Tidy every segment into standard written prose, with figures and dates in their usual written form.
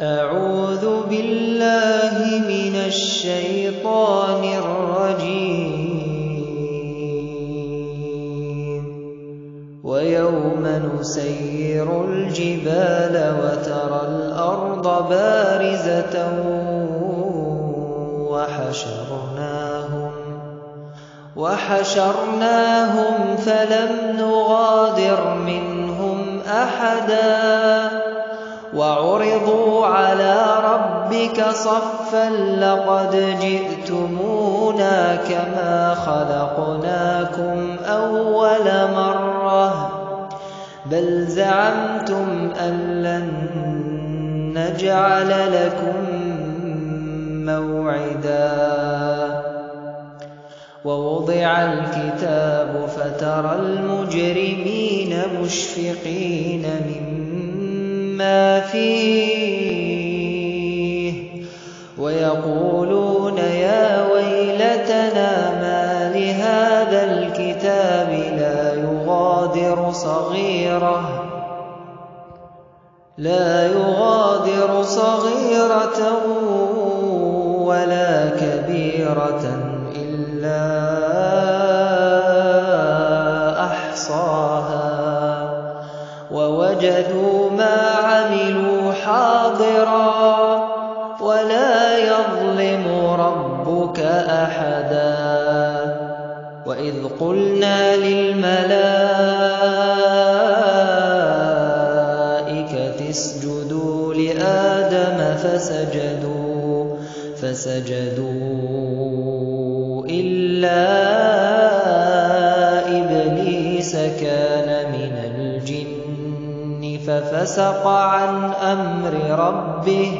أعوذ بالله من الشيطان الرجيم. ويوم نسير الجبال وترى الأرض بارزة وحشرناهم فلم نغادر منهم أحدا وعرضوا على ربك صفا لقد جئتمونا كما خلقناكم أول مرة بل زعمتم أن لن نجعل لكم موعدا ووضع الكتاب فترى المجرمين مشفقين مما فيه ويقولون يا ويلتنا ما لهذا الكتاب لا يغادر صغيرة ولا كبيرة إلا أحصاها ووجدوا ما عملوا حاضرا ولا يظلم ربك أحدا. وإذ قلنا للملائكة اسجدوا لآدم فسجدوا إلا إبليس كان من الجن ففسق عن أمر ربه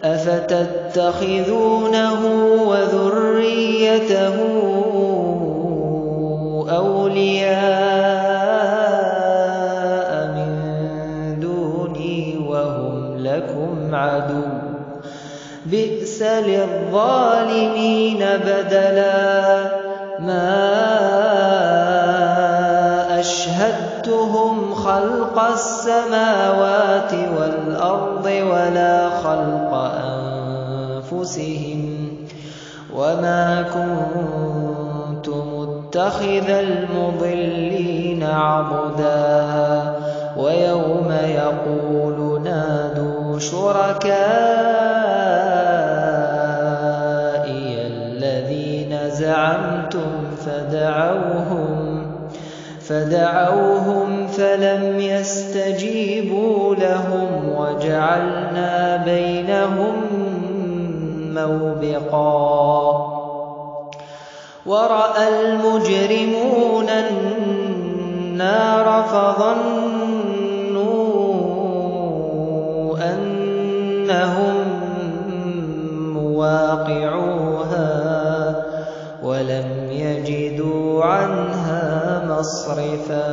أفتتخذونه وذريته أولياء من دوني وهم لكم عدو بئس للظالمين بدلا. ما أشهدتهم خلق السماوات والأرض ولا خلق أنفسهم وما كنت متخذ المضلين عضدا. ويوم يقول نادوا شركائي الذين زعمتم فدعوهم فلم يستجيبوا لهم وجعلنا بينهم موبقا. ورأى المجرمون النار فظنوا أنهم مواقعوها ولم يجدوا عنها مصرفا.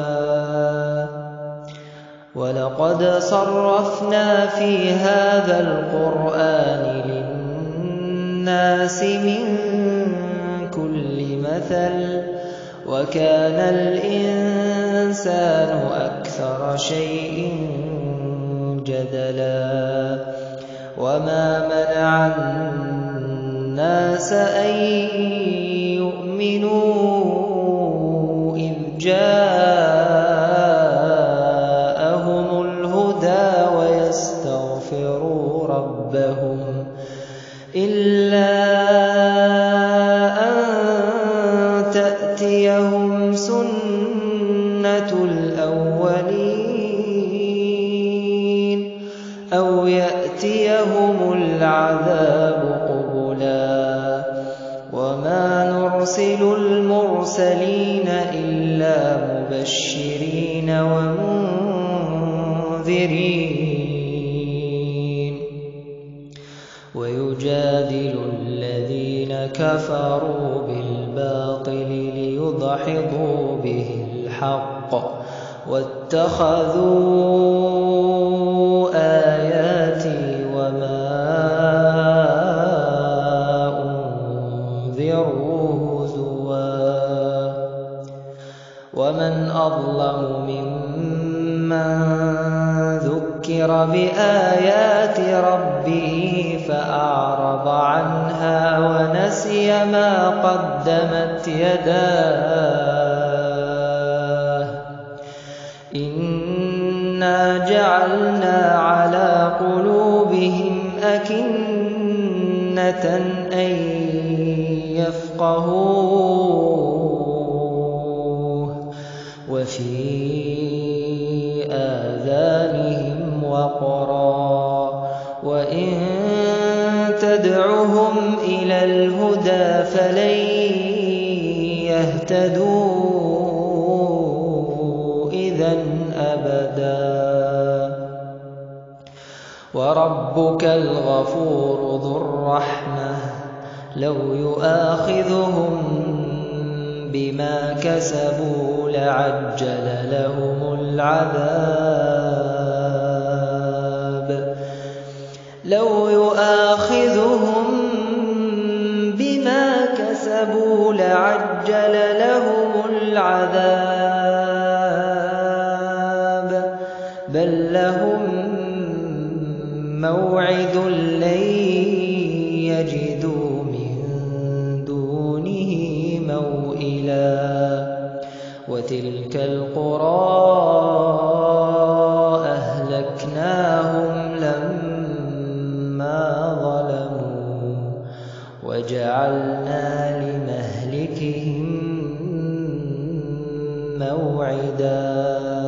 ولقد صرفنا في هذا القرآن للناس من كل مثل وكان الإنسان أكثر شيء جدلا. وما منع الناس أن يؤمنوا إذ جاءهم الهدى ويستغفروا ربهم إلا أن تأتيهم سنة الأولين أو يأتيهم العذاب قبلا. وما نرسل المرسلين إلا مبشرين ومنذرين ويجادل الذين كفروا بالباطل ليدحضوا به الحق واتخذوا آياتي وما أنذروا هزوا. ومن أظلم ممن ذكر بآيات بآيات ربه فأعرض عنها ونسي ما قدمت يداه إنا جعلنا على قلوبهم أكنة أن يفقهوه وفي آذانهم وقرا وإن تدعهم إلى الهدى فلن يهتدوا إذًا أبدا وربك الغفور ذو الرحمة لو يؤاخذهم بما كسبوا لعجل لهم العذاب لو يؤاخذهم بما كسبوا لعجل لهم العذاب بل لهم موعد لن يجدوا من دونه موئلا وتلك القرى أهلكناهم لما ظلموا وجعلنا لمهلكهم موعدا